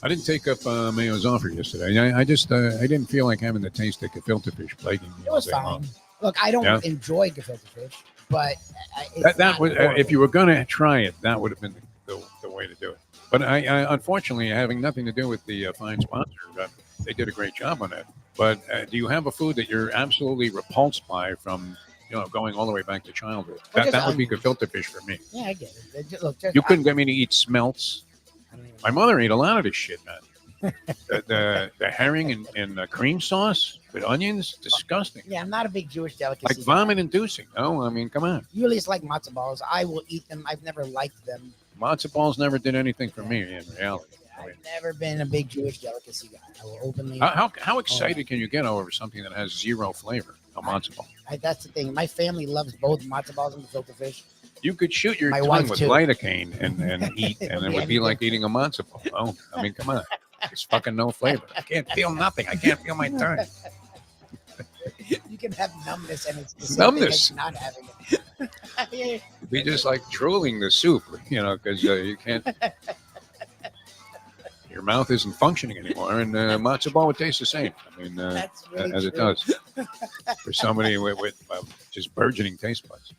I didn't take up Mayo's offer yesterday. I just I didn't feel like having the taste of gefilte fish plaguing me It all was day fine. long. Look, I Yeah, don't enjoy gefilte fish, but it's that not was horrible. if you were going to try it, that would have been the way to do it. But I unfortunately having nothing to do with the fine sponsor, they did a great job on that. But do you have a food that you're absolutely repulsed by from going all the way back to childhood? Well, That just that would be onions. gefilte fish for me. Yeah, I get it. Look, just You couldn't get onions. me to eat smelts. I don't even My know. mother ate a lot of this shit, man. The herring and cream sauce with onions, disgusting. Yeah, I'm not a big Jewish Like delicacy guy. vomit inducing. No, I mean, come on. You at least like matzo balls. I will eat them. I've never liked them. Matzo balls never did anything for me in reality. I mean, I've never been a big Jewish delicacy guy. I will openly. how excited can you get over something that has zero flavor? A matzo ball. That's the thing. My family loves both matzo balls and gefilte fish. You could shoot your My tongue wife, with too. lidocaine and eat, and it would be like eating a matzo ball. Oh, I mean, come on. It's fucking no flavor. I can't feel nothing. I can't feel my tongue. You can have numbness, and it's the same Numbness. thing as not having it. It'd be just like drooling the soup, because you can't. Your mouth isn't functioning anymore, and matzo ball would taste the same. I mean, That's really as it true. does for somebody with just burgeoning taste buds.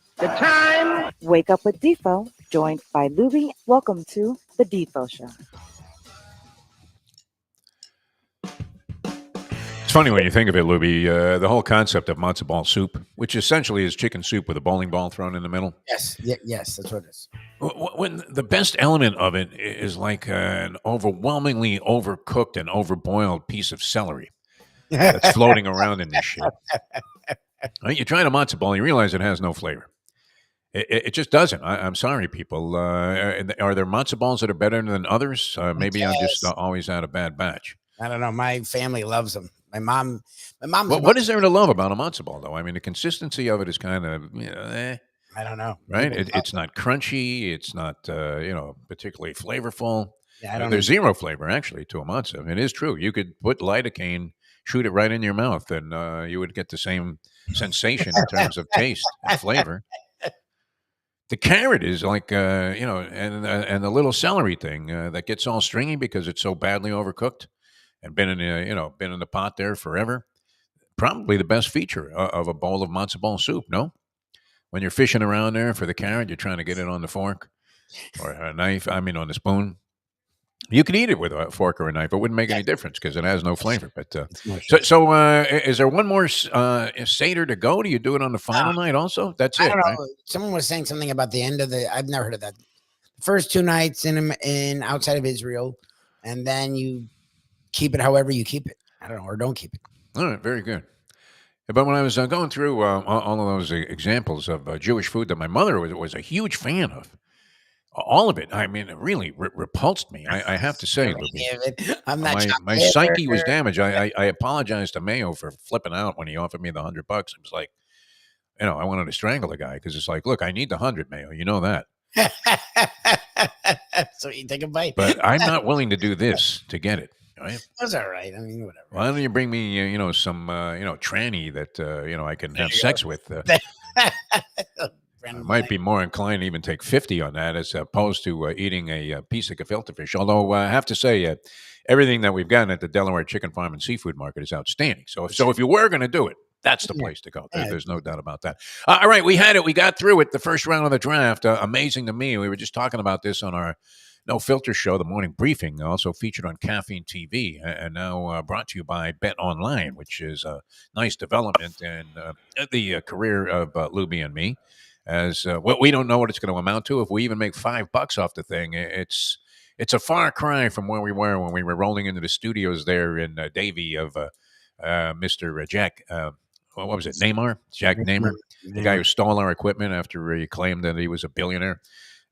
Wake up with Defo, joined by Lubie. Welcome to the Defo Show. It's funny when you think of it, Lubie. The whole concept of matzo ball soup, which essentially is chicken soup with a bowling ball thrown in the middle. Yes, yes, that's what it is. When the best element of it is like an overwhelmingly overcooked and overboiled piece of celery that's floating around in this shit. Right? You try a matzo ball, you realize it has no flavor. It just doesn't. I'm sorry, people. Are there matzo balls that are better than others? Maybe I'm just always out a bad batch. I don't know. My family loves them. My mom's. What is there to love about a matzo ball, though? I mean, the consistency of it is kind of, I don't know. right? It's not crunchy. It's not, particularly flavorful. Yeah, I don't There's know. zero flavor, actually, to a matzo. It is true. You could put lidocaine, shoot it right in your mouth, and you would get the same sensation in terms of taste and flavor. The carrot is like, and the little celery thing that gets all stringy because it's so badly overcooked and been in the pot there forever. Probably the best feature of a bowl of matzo ball soup. No, when you're fishing around there for the carrot, you're trying to get it on the fork or a knife. I mean, on the spoon. You can eat it with a fork or a knife. It wouldn't make any difference because it has no flavor. But is there one more Seder to go? Do you do it on the final night also? That's I it, don't know. right? Someone was saying something about the end of the. I've never heard of that. First 2 nights in outside of Israel, and then you keep it however you keep it. I don't know, or don't keep it. All right, very good. But when I was going through all of those examples of Jewish food that my mother was a huge fan of, all of it, I mean, it really repulsed me. I have to say, Lubie. I'm not. My psyche was damaged. I apologized to Mayo for flipping out when he offered me the $100. I was like, I wanted to strangle the guy because it's like, look, I need the 100, Mayo. You know that. So you take a bite. But I'm not willing to do this to get it. Right? That's all right. I mean, whatever. Why don't you bring me, some, tranny that, I can have sex with? I might be more inclined to even take 50 on that as opposed to eating a piece of gefilte fish. Although I have to say, everything that we've gotten at the Delaware Chicken Farm and Seafood Market is outstanding. So if you were going to do it, that's the place to go. There's no doubt about that. All right, we had it. We got through it. The first round of the draft, amazing to me. We were just talking about this on our No Filter show, the morning briefing, also featured on Caffeine TV, and now brought to you by Bet Online, which is a nice development in the career of Lubie and me. As we don't know what it's going to amount to. If we even make $5 off the thing, it's a far cry from where we were when we were rolling into the studios there in Davie of Mr. Jack. What was it? Neymar? Jack Neymar, the guy who stole our equipment after he claimed that he was a billionaire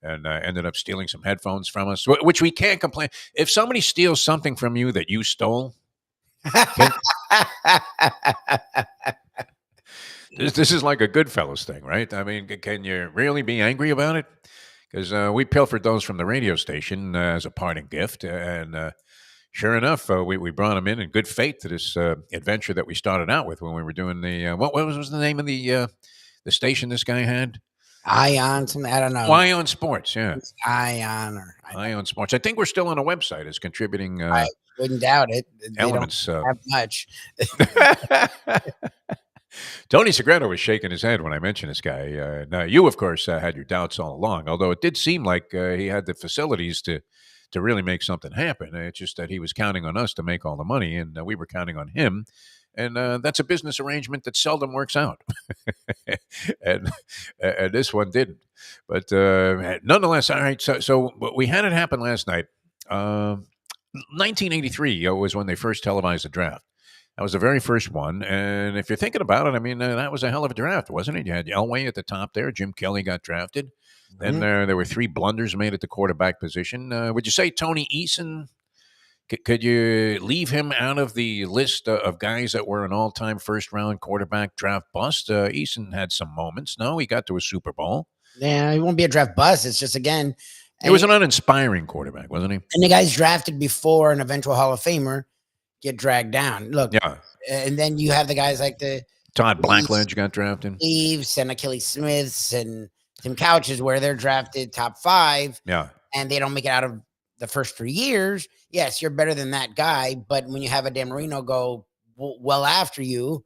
and ended up stealing some headphones from us, which we can't complain. If somebody steals something from you that you stole, this is like a Goodfellas thing, right? I mean, can you really be angry about it? Because we pilfered those from the radio station as a parting gift, and sure enough, we brought them in good faith to this adventure that we started out with when we were doing the what was the name of the station this guy had? Ion, something, I don't know. Ion Sports, yeah. It's Ion or Ion Sports. I think we're still on a website as contributing I wouldn't doubt it. They elements. don't have much. Tony Segreto was shaking his head when I mentioned this guy. Now, you, of course, had your doubts all along, although it did seem like he had the facilities to really make something happen. It's just that he was counting on us to make all the money, and we were counting on him. And that's a business arrangement that seldom works out. and this one didn't. But nonetheless, all right. So we had it happen last night. 1983 was when they first televised the draft. That was the very first one. And if you're thinking about it, I mean, that was a hell of a draft, wasn't it? You had Elway at the top there. Jim Kelly got drafted. Then there were 3 blunders made at the quarterback position. Would you say Tony Eason, could you leave him out of the list of guys that were an all-time first-round quarterback draft bust? Eason had some moments. No, he got to a Super Bowl. Yeah, he won't be a draft bust. It's just, again, He was an uninspiring quarterback, wasn't he? and the guys drafted before an eventual Hall of Famer get dragged down. Look, Yeah. And then you have the guys like the Todd Blackledge got drafted. Leaves and Achilles Smiths and Tim Couches, where they're drafted top 5. Yeah. And they don't make it out of the first 3 years. Yes, you're better than that guy. But when you have a Dan Marino go well after you,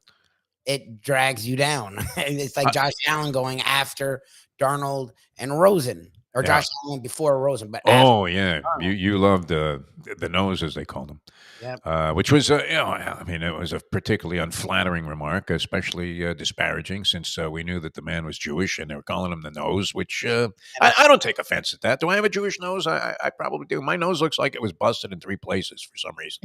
it drags you down. It's like Josh Allen going after Darnold and Rosen, or Josh Allen before Rosen. But yeah, you loved the nose, as they called him. Yep. Which was, I mean, it was a particularly unflattering remark, especially disparaging, since we knew that the man was Jewish, and they were calling him the nose. Which I don't take offense at that. Do I have a Jewish nose? I probably do. My nose looks like it was busted in 3 places for some reason.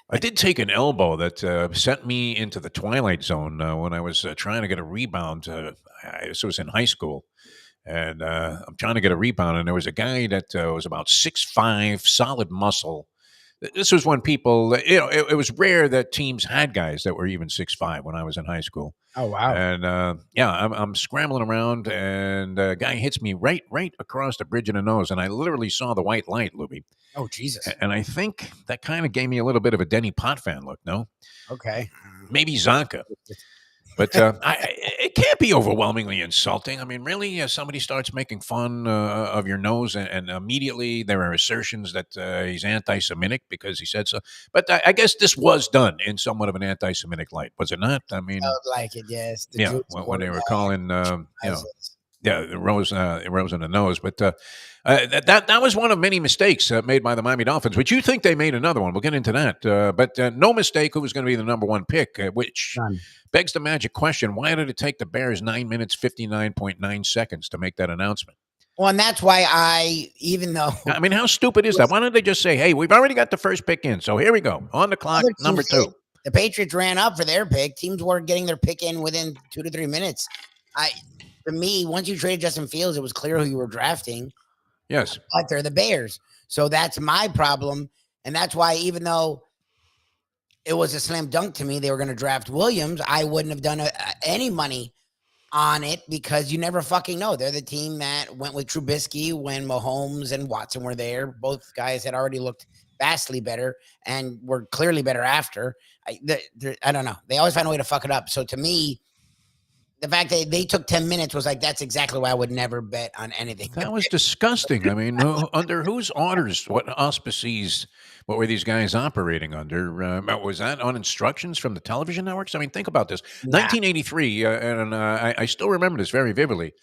I did take an elbow that sent me into the twilight zone when I was trying to get a rebound. This was in high school. And I'm trying to get a rebound, and there was a guy that was about 6'5", solid muscle. This was when people, it was rare that teams had guys that were even 6'5" when I was in high school. Oh, wow. And I'm scrambling around, and a guy hits me right across the bridge of the nose, and I literally saw the white light, Lubie. Oh, Jesus. And I think that kind of gave me a little bit of a Denny Potvin look. No, Okay. maybe Zonka. But it can't be overwhelmingly insulting. I mean, really, somebody starts making fun of your nose, and immediately there are assertions that he's anti-Semitic because he said so. But I guess this was done in somewhat of an anti-Semitic light, was it not? I mean, Like it, yes. When they were calling, the rose in the nose. But that was one of many mistakes made by the Miami Dolphins, which you think they made another one. We'll get into that. But no mistake who was going to be the number 1 pick, which begs the magic question. Why did it take the Bears 9 minutes, 59.9 seconds to make that announcement? Well, and that's why even though... I mean, how stupid is that? Why don't they just say, hey, we've already got the first pick in, so here we go. On the clock, number 2. The Patriots ran up for their pick. Teams were getting their pick in within 2 to 3 minutes. For me, once you traded Justin Fields, it was clear who you were drafting. Yes. But they're the Bears. So that's my problem. And that's why, even though it was a slam dunk to me, they were going to draft Williams, I wouldn't have done any money on it, because you never fucking know. They're the team that went with Trubisky when Mahomes and Watson were there. Both guys had already looked vastly better and were clearly better after. I don't know. They always find a way to fuck it up. So to me, the fact that they took 10 minutes was like, that's exactly why I would never bet on anything. That was disgusting. I mean, under whose orders, what auspices, what were these guys operating under? Was that on instructions from the television networks? I mean, think about this. 1983, and I still remember this very vividly.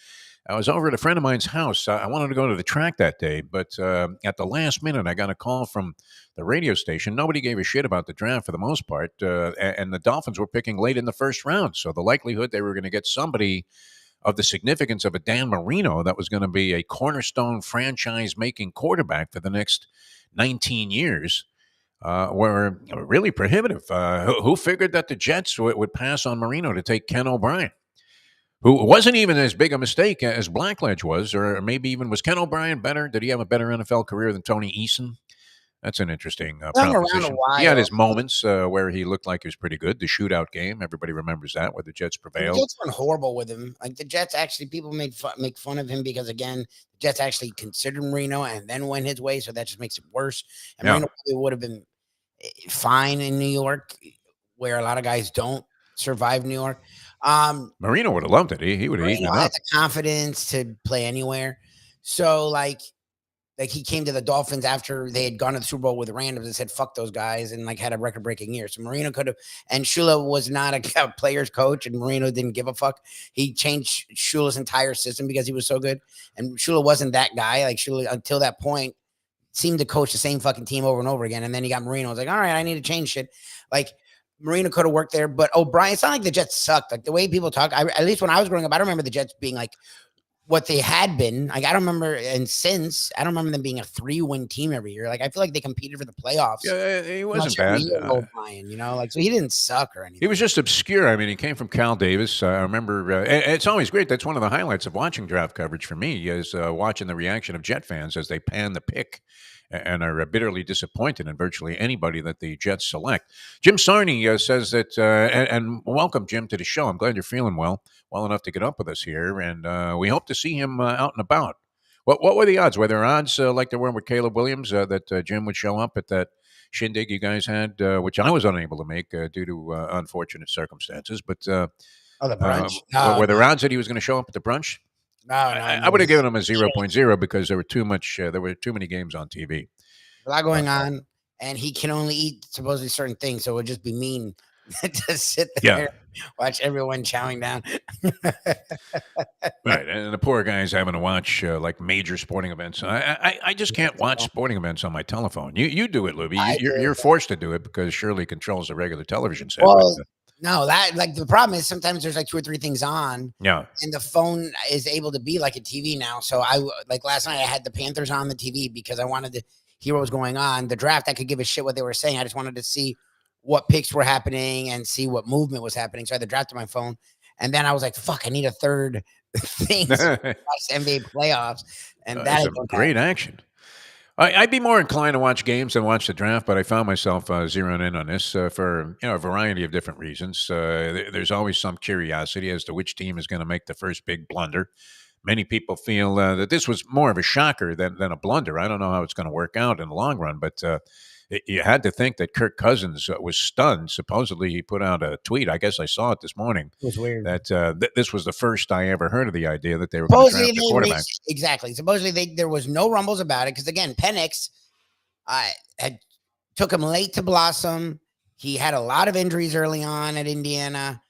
I was over at a friend of mine's house. I wanted to go to the track that day, but at the last minute, I got a call from the radio station. Nobody gave a shit about the draft for the most part, and the Dolphins were picking late in the first round. So the likelihood they were going to get somebody of the significance of a Dan Marino that was going to be a cornerstone franchise-making quarterback for the next 19 years were really prohibitive. Who figured that the Jets would pass on Marino to take Ken O'Brien, who wasn't even as big a mistake as Blackledge was, or maybe even was Ken O'Brien better? Did he have a better NFL career than Tony Eason? That's an interesting proposition. He had his moments where he looked like he was pretty good. The shootout game, everybody remembers that, where the Jets prevailed. The Jets went horrible with him. Like, the Jets actually, people make fun of him because, again, the Jets actually considered Marino and then went his way, so that just makes it worse. And Marino would have been fine in New York, where a lot of guys don't survive New York. Marino would have loved it. He would have eaten Marino it had up. the confidence to play anywhere. So like he came to the Dolphins after they had gone to the Super Bowl with the Randoms and said, fuck those guys, and like had a record breaking year. So Marino could have, and Shula was not a player's coach, and Marino didn't give a fuck. He changed Shula's entire system because he was so good. And Shula wasn't that guy. Like Shula, until that point, seemed to coach the same fucking team over and over again. And then he got Marino. I was like, all right, I need to change shit. Like Marino could have worked there, but O'Brien, it's not like the Jets sucked. Like the way people talk, at least when I was growing up, I don't remember the Jets being like what they had been. Like I don't remember, and since I don't remember them being a 3-win team every year. Like I feel like they competed for the playoffs. Yeah, he wasn't bad. O'Brien, you know, like so he didn't suck or anything. He was just obscure. I mean, he came from Cal Davis. I remember. It's always great. That's one of the highlights of watching draft coverage for me is watching the reaction of Jet fans as they pan the pick and are bitterly disappointed in virtually anybody that the Jets select. Jim Sarney says that, and welcome, Jim, to the show. I'm glad you're feeling well enough to get up with us here, and we hope to see him out and about. What were the odds? Were there odds like there were with Caleb Williams that Jim would show up at that shindig you guys had, which I was unable to make due to unfortunate circumstances? But the brunch? Were there odds that he was going to show up at the brunch? No, I would have given him a 0.0 because there were too many games on TV. A lot going on, and he can only eat supposedly certain things, so it would just be mean to sit there, watch everyone chowing down. Right, and the poor guy's having to watch like major sporting events. I just can't watch sporting events on my telephone. You do it, Lubie. You're forced to do it because Shirley controls the regular television set. Well, no, that like the problem is sometimes there's like 2 or 3 things on. Yeah. And the phone is able to be like a TV now. So I like last night I had the Panthers on the TV because I wanted to hear what was going on. The draft, I could give a shit what they were saying. I just wanted to see what picks were happening and see what movement was happening. So I had the draft on my phone. And then I was like, fuck, I need a third thing to watch the NBA playoffs. And that's great action. I'd be more inclined to watch games than watch the draft, but I found myself zeroing in on this for a variety of different reasons. There's always some curiosity as to which team is going to make the first big blunder. Many people feel that this was more of a shocker than a blunder. I don't know how it's going to work out in the long run, but you had to think that Kirk Cousins was stunned. Supposedly, he put out a tweet. I guess I saw it this morning. It was weird. That this was the first I ever heard of the idea that they were going to draft a quarterback. Exactly. Supposedly, there was no rumbles about it because, again, Penix had took him late to blossom. He had a lot of injuries early on at Indiana,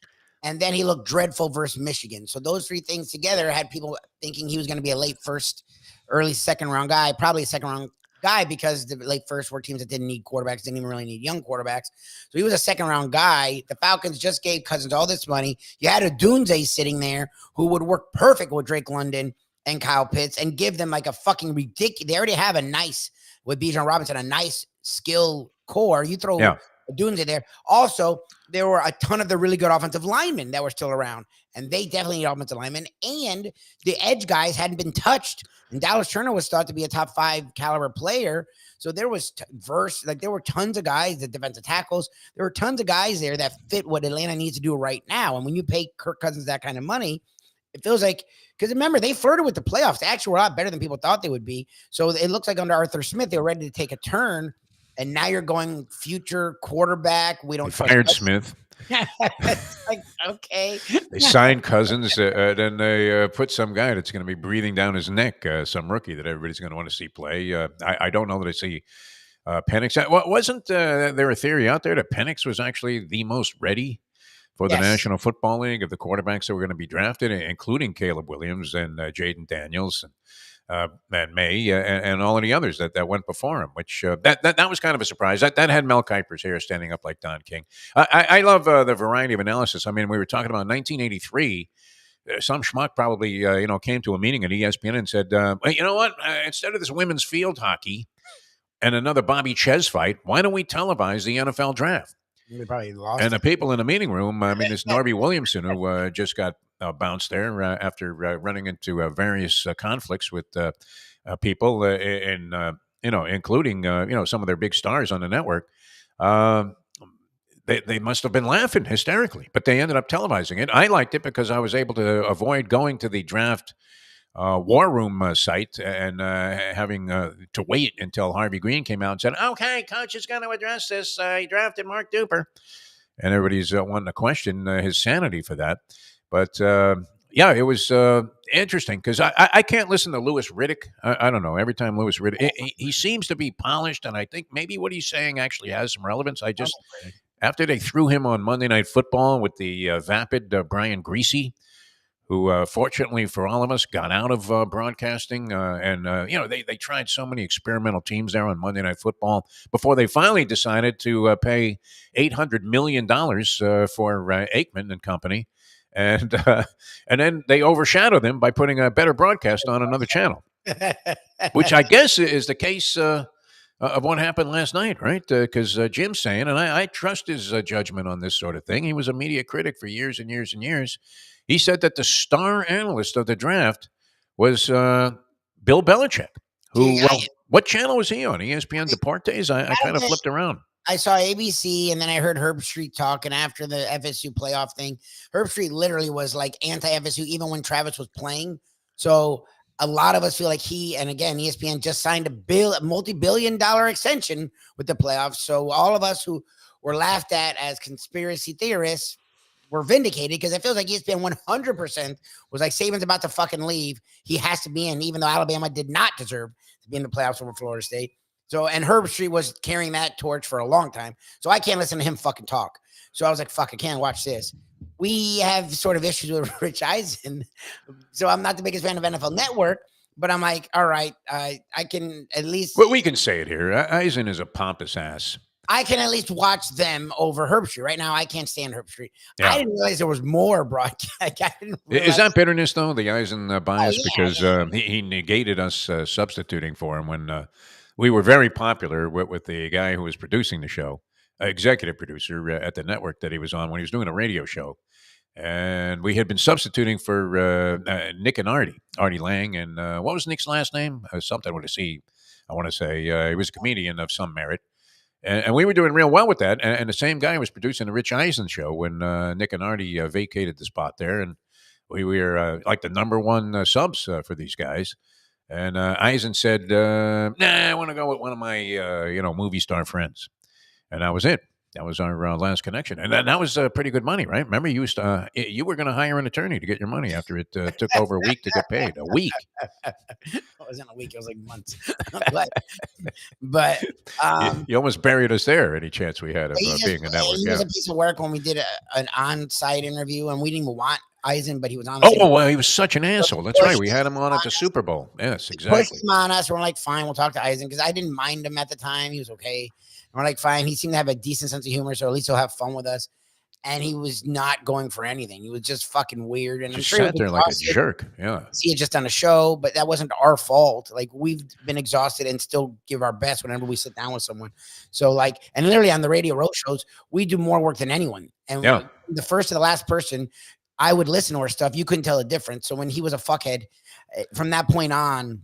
and then he looked dreadful versus Michigan. So those 3 things together had people thinking he was going to be a late first, early second-round guy, probably a second-round guy because the late first were teams that didn't need quarterbacks, didn't even really need young quarterbacks. So he was a second-round guy. The Falcons just gave Cousins all this money. You had a Dunze sitting there who would work perfect with Drake London and Kyle Pitts and give them like a fucking ridiculous. They already have a nice, with Bijan Robinson, a nice skill core. You throw a Dunze there. Also, there were a ton of the really good offensive linemen that were still around, and they definitely need offensive linemen. And the edge guys hadn't been touched. And Dallas Turner was thought to be a top 5 caliber player. So there was there were tons of guys, the defensive tackles. There were tons of guys there that fit what Atlanta needs to do right now. And when you pay Kirk Cousins that kind of money, it feels like, because remember, they flirted with the playoffs. They actually were a lot better than people thought they would be. So it looks like under Arthur Smith, they were ready to take a turn. And now you're going future quarterback. We don't fired Smith. It's like, okay. They signed Cousins, then they put some guy that's going to be breathing down his neck, some rookie that everybody's going to want to see play. I don't know that I see Penix. Wasn't there a theory out there that Penix was actually the most ready for the National Football League of the quarterbacks that were going to be drafted, including Caleb Williams and Jaden Daniels and May and all of the others that went before him, which that was kind of a surprise. That had Mel Kiper's hair standing up like Don King. I love the variety of analysis. I mean, we were talking about 1983. Some schmuck probably came to a meeting at ESPN and said, hey, you know what? Instead of this women's field hockey and another Bobby Ches fight, why don't we televise the NFL draft? They probably lost. And the people in the meeting room, I mean, it's Norby Williamson who just got bounced there after running into various conflicts with people, including some of their big stars on the network. They must have been laughing hysterically, but they ended up televising it. I liked it because I was able to avoid going to the draft war room site and having to wait until Harvey Green came out and said, okay, coach is going to address this. He drafted Mark Duper. and everybody's wanting to question his sanity for that. But yeah, it was interesting because I can't listen to Louis Riddick. I don't know. Every time Louis Riddick, he seems to be polished, and I think maybe what he's saying actually has some relevance. I just after they threw him on Monday Night Football with the vapid Brian Greasy, who fortunately for all of us got out of broadcasting, and they tried so many experimental teams there on Monday Night Football before they finally decided to pay $800 million for Aikman and company. And then they overshadowed them by putting a better broadcast on another channel, which I guess is the case of what happened last night, right? Because Jim's saying, and I trust his judgment on this sort of thing. He was a media critic for years and years and years. He said that the star analyst of the draft was Bill Belichick, who, what channel was he on? ESPN Deportes? I kind of flipped around. I saw ABC, and then I heard Herb Street talk. And after the FSU playoff thing, Herb Street literally was like anti-FSU, even when Travis was playing. So a lot of us feel like and again, ESPN just signed a multi-billion-dollar extension with the playoffs. So all of us who were laughed at as conspiracy theorists were vindicated, because it feels like ESPN 100% was like, Saban's about to fucking leave. He has to be in, even though Alabama did not deserve to be in the playoffs over Florida State. So, and Herb Street was carrying that torch for a long time. So I can't listen to him fucking talk. So I was like, fuck, I can't watch this. We have sort of issues with Rich Eisen. So I'm not the biggest fan of NFL Network, but I'm like, all right, I can at least. Well, we can say it here. Eisen is a pompous ass. I can at least watch them over Herb Street. Right now, I can't stand Herb Street. Yeah. I didn't realize there was more broadcast. Is that bitterness, though, the Eisen bias? Because he negated us substituting for him when we were very popular with the guy who was producing the show, executive producer at the network that he was on when he was doing a radio show. And we had been substituting for Nick and Artie Lang. And what was Nick's last name? Something with a C, I want to say. He was a comedian of some merit. And we were doing real well with that. And the same guy was producing the Rich Eisen show when Nick and Artie vacated the spot there. And we were like the number one subs for these guys. And Eisen said, nah, I want to go with one of my, movie star friends. And that was it. That was our last connection. And that was pretty good money, right? Remember, you you were going to hire an attorney to get your money after it took over a week to get paid. A week. It wasn't a week. It was like months. but you almost buried us there, any chance we had of being a network. He was a piece of work when we did an on-site interview, and we didn't even want Eisen, but he was on. Well, he was such an asshole. That's right. We had him on at the Super Bowl. Yes, exactly. Pushed him on us. We're like, fine, we'll talk to Eisen, because I didn't mind him at the time. He was okay. And we're like, fine. He seemed to have a decent sense of humor, so at least he'll have fun with us. And he was not going for anything. He was just fucking weird. And just sat there like a jerk. Yeah. He had just done a show, but that wasn't our fault. Like, we've been exhausted and still give our best whenever we sit down with someone. So like, and literally on the radio road shows, we do more work than anyone. And the first to the last person, I would listen to our stuff. You couldn't tell the difference. So when he was a fuckhead, from that point on,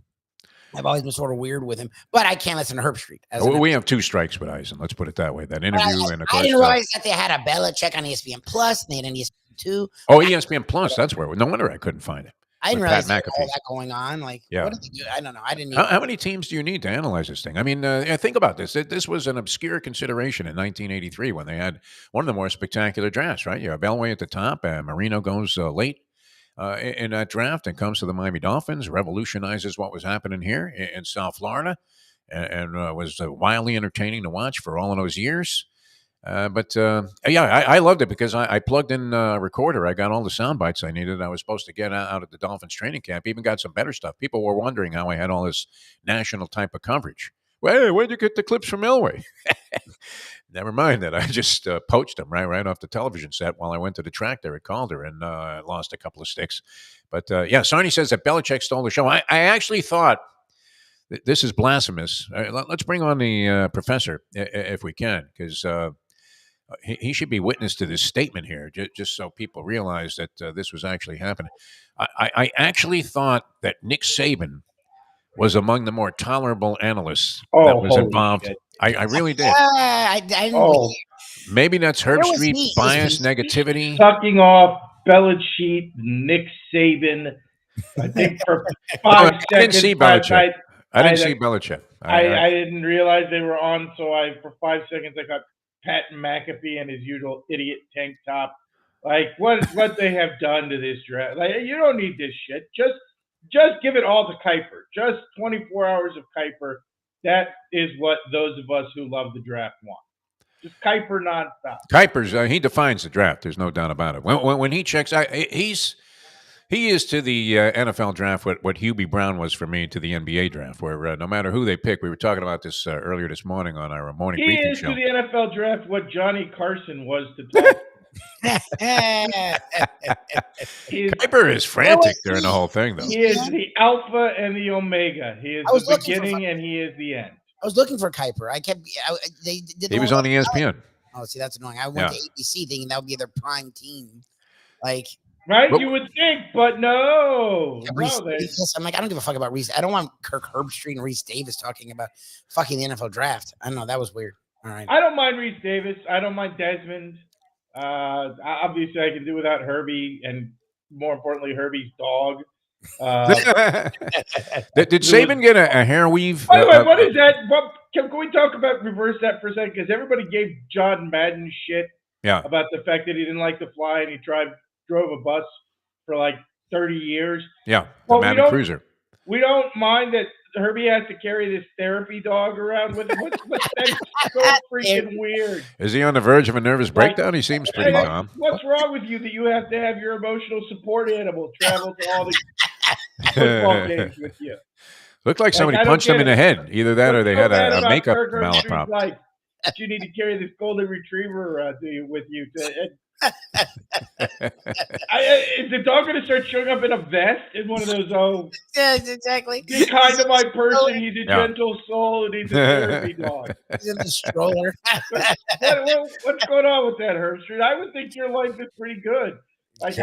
I've always been sort of weird with him, but I can't listen to Herb Street. We have two strikes with Eisen. Let's put it that way. That interview and I didn't realize that they had a Belichick on ESPN Plus. And they had an ESPN 2. Oh, ESPN Plus. That's where. No wonder I couldn't find it. I didn't realize there was all that going on. Like, what did they do? I don't know. I didn't. How many teams do you need to analyze this thing? I mean, think about this. This was an obscure consideration in 1983 when they had one of the more spectacular drafts, right? You have Elway at the top, and Marino goes late in that draft and comes to the Miami Dolphins, revolutionizes what was happening here in South Florida, and was wildly entertaining to watch for all of those years. I loved it because I plugged in a recorder. I got all the sound bites I needed. I was supposed to get out at the Dolphins training camp. Even got some better stuff. People were wondering how I had all this national type of coverage. Well, where'd you get the clips from Elway? Never mind that. I just poached them right off the television set while I went to the track there at Calder and lost a couple of sticks. But Sarni says that Belichick stole the show. I actually thought this is blasphemous. Let's bring on the professor if we can, because he should be witness to this statement here, just so people realize that this was actually happening. I actually thought that Nick Saban was among the more tolerable analysts that was involved. I really did. I didn't. Maybe that's Herb Street bias, negativity. Sucking off Belichick, Nick Saban. I think for 5 seconds. I didn't see Belichick. I didn't see Belichick. I didn't realize they were on, so for 5 seconds I got Pat McAfee and his usual idiot tank top. Like what they have done to this draft. Like you don't need this shit. Just give it all to Kuiper. Just 24 hours of Kuiper. That is what those of us who love the draft want. Just Kuiper nonstop. Kuiper's he defines the draft. There's no doubt about it. When he checks, he is to the NFL draft what Hubie Brown was for me to the NBA draft, where no matter who they pick, we were talking about this earlier this morning on our morning He briefing is show. to the NFL draft what Johnny Carson was to Dolphins. Kuiper is frantic during the whole thing, though. He is the alpha and the omega. He is the beginning and he is the end. I was looking for Kuiper. He was on ESPN. Oh, see, that's annoying. I went to ABC thinking that would be their prime team. Like, right? You would think, but no. I'm like, I don't give a fuck about Reese. I don't want Kirk Herbstreit and Reese Davis talking about fucking the NFL draft. I don't know. That was weird. All right. I don't mind Reese Davis. I don't mind Desmond. Obviously, I can do without Herbie and, more importantly, Herbie's dog. Did Saban get a hair weave? By the way, what is that? Can we talk about reverse that for a second? Because everybody gave John Madden shit about the fact that he didn't like to fly and he drove a bus for like 30 years. Yeah, the Madden Cruiser. We don't mind that Herbie has to carry this therapy dog around with him. That's so freaking weird. Is he on the verge of a nervous breakdown? He seems pretty calm. What's wrong with you that you have to have your emotional support animal travel to all the football games with you? Looked like somebody punched him in the head. Either that or they had a makeup malaprop. Like, you need to carry this golden retriever with you. Is the dog going to start showing up in a vest in one of those? Oh, yes, exactly. He's kind of my person. He's a gentle soul, and he's a therapy dog. He's in the stroller. What's going on with that, Herbstreit? I would think your life is pretty good. Like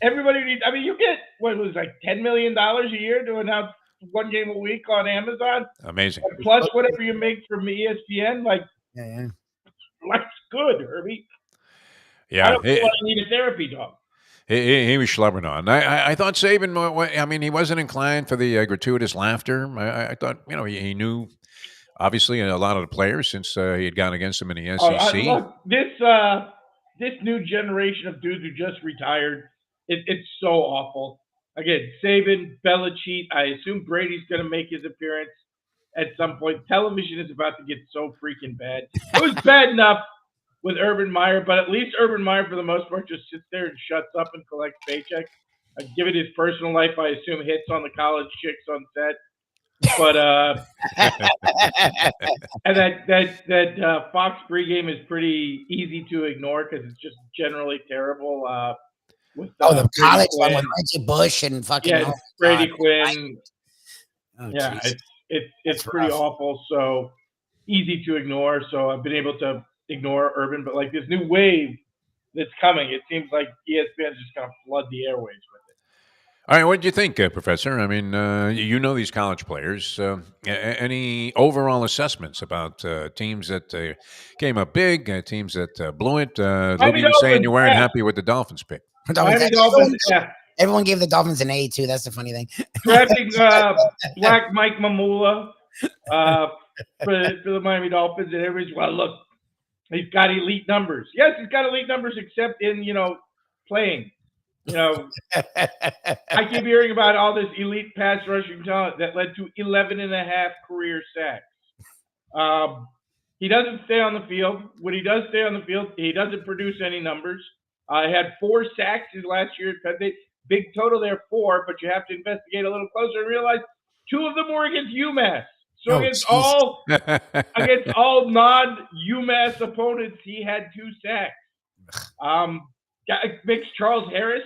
everybody needs. I mean, you get what was like $10 million a year to announce one game a week on Amazon. Amazing. And plus whatever you make from ESPN, like life's good, Herbie. Yeah, I don't think I need a therapy dog. He was schlubbering on. I thought Saban. I mean, he wasn't inclined for the gratuitous laughter. I thought he knew obviously a lot of the players since he had gone against them in the SEC. Look, this new generation of dudes who just retired, it's so awful. Again, Saban, Belichick. I assume Brady's going to make his appearance at some point. Television is about to get so freaking bad. It was bad enough with Urban Meyer, but at least Urban Meyer, for the most part, just sits there and shuts up and collects paychecks. Given his personal life, I assume hits on the college chicks on set. But and that Fox pregame is pretty easy to ignore because it's just generally terrible. With the college one with Reggie Bush and fucking Brady Quinn. Yeah, it's pretty awful. So easy to ignore. So I've been able to ignore Urban, but like this new wave that's coming, it seems like ESPN is just going to flood the airwaves with it. All right, what did you think, Professor? I mean, you know these college players. Any overall assessments about teams that came up big, teams that blew it? Lubie was saying you weren't happy with the Dolphins pick. Everyone gave the Dolphins an A too. That's the funny thing. Drafting Black Mike Mamula for the Miami Dolphins, and everybody's look. He's got elite numbers. Yes, he's got elite numbers, except in, playing. I keep hearing about all this elite pass rushing talent that led to 11.5 career sacks. He doesn't stay on the field. When he does stay on the field, he doesn't produce any numbers. He had 4 sacks his last year at Penn State. Big total there, 4, but you have to investigate a little closer and realize 2 of them were against UMass. So against all non-UMass opponents, he had 2 sacks. Makes Charles Harris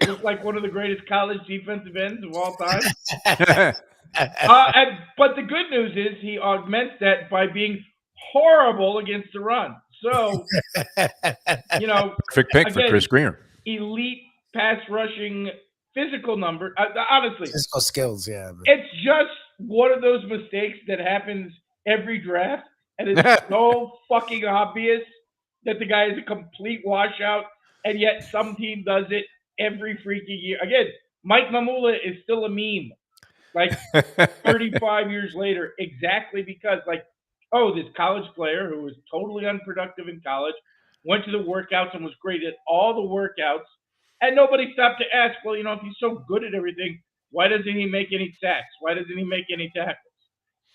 look like one of the greatest college defensive ends of all time. But the good news is he augments that by being horrible against the run. So, perfect pick for Chris Greer. Elite pass rushing physical number. Honestly, physical skills. Yeah, it's just one of those mistakes that happens every draft, and it's so fucking obvious that the guy is a complete washout, and yet some team does it every freaking year. Again, Mike Mamula is still a meme, like 35 years later, exactly because oh, this college player who was totally unproductive in college, went to the workouts and was great at all the workouts, and nobody stopped to ask, well, if he's so good at everything, why doesn't he make any sacks? Why doesn't he make any tackles?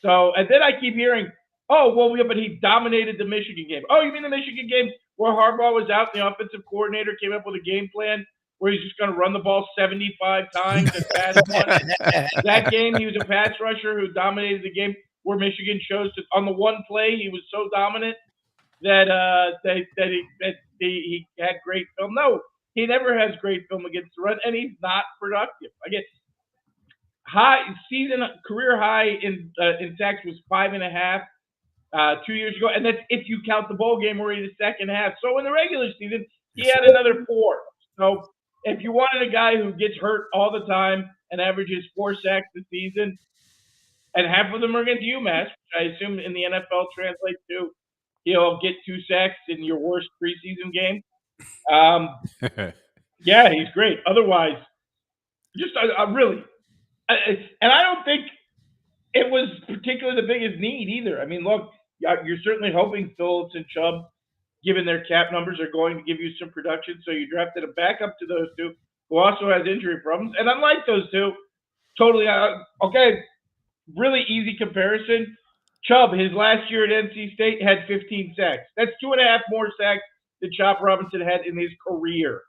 So, and then I keep hearing, oh, well, but he dominated the Michigan game. Oh, you mean the Michigan game where Harbaugh was out and the offensive coordinator came up with a game plan where he's just going to run the ball 75 times and pass one? That game, he was a pass rusher who dominated the game, where Michigan chose to, on the one play, he was so dominant that he had great film. No, he never has great film against the run, and he's not productive. I guess career high in sacks was 5.5 2 years ago, and that's if you count the bowl game where he the second half. So in the regular season, he had another 4. So if you wanted a guy who gets hurt all the time and averages 4 sacks a season, and half of them are against UMass, which I assume in the NFL translates to he'll get 2 sacks in your worst preseason game. Yeah, he's great. Otherwise, just really, and I don't think it was particularly the biggest need either. I mean, look, you're certainly hoping Phillips and Chubb, given their cap numbers, are going to give you some production. So you drafted a backup to those two who also has injury problems. And unlike those two, totally, okay, really easy comparison. Chubb, his last year at NC State, had 15 sacks. That's 2.5 more sacks than Chop Robinson had in his career.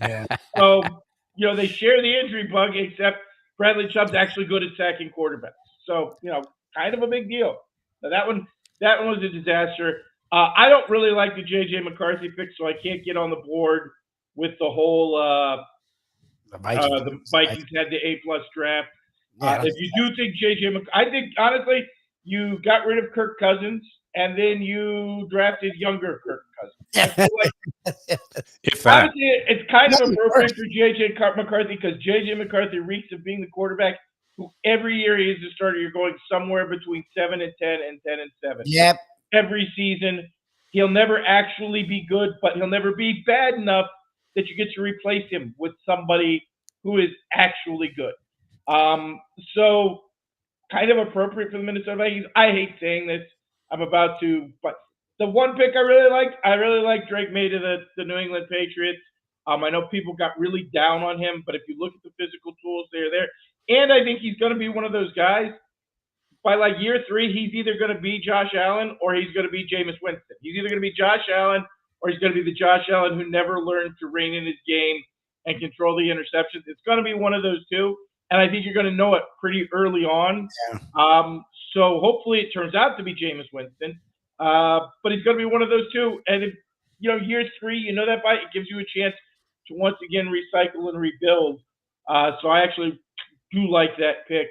Yeah. So, they share the injury bug, except Bradley Chubb's actually good at sacking quarterbacks. So, kind of a big deal. Now, that one was a disaster. I don't really like the J.J. McCarthy pick, so I can't get on the board with the whole the Vikings had the A+ draft. If you do think J.J. I think, honestly, you got rid of Kirk Cousins, and then you drafted younger Kirk Cousins. If that. Honestly, it's kind of appropriate for J.J. McCarthy because J.J. McCarthy reeks of being the quarterback who every year he is the starter. You're going somewhere between 7 and 10 and 10 and 7. Yep. Every season. He'll never actually be good, but he'll never be bad enough that you get to replace him with somebody who is actually good. So kind of appropriate for the Minnesota Vikings. I hate saying this. I'm about to, but the one pick I really like Drake May to the New England Patriots. I know people got really down on him, but if you look at the physical tools, they're there. And I think he's going to be one of those guys. By like year 3, he's either going to be Josh Allen or he's going to be Jameis Winston. He's either going to be Josh Allen or he's going to be the Josh Allen who never learned to rein in his game and control the interceptions. It's going to be one of those two, and I think you're going to know it pretty early on. Yeah. So hopefully it turns out to be Jameis Winston, but he's going to be one of those two. And if year 3, that by it gives you a chance to once again recycle and rebuild. So I actually do like that pick.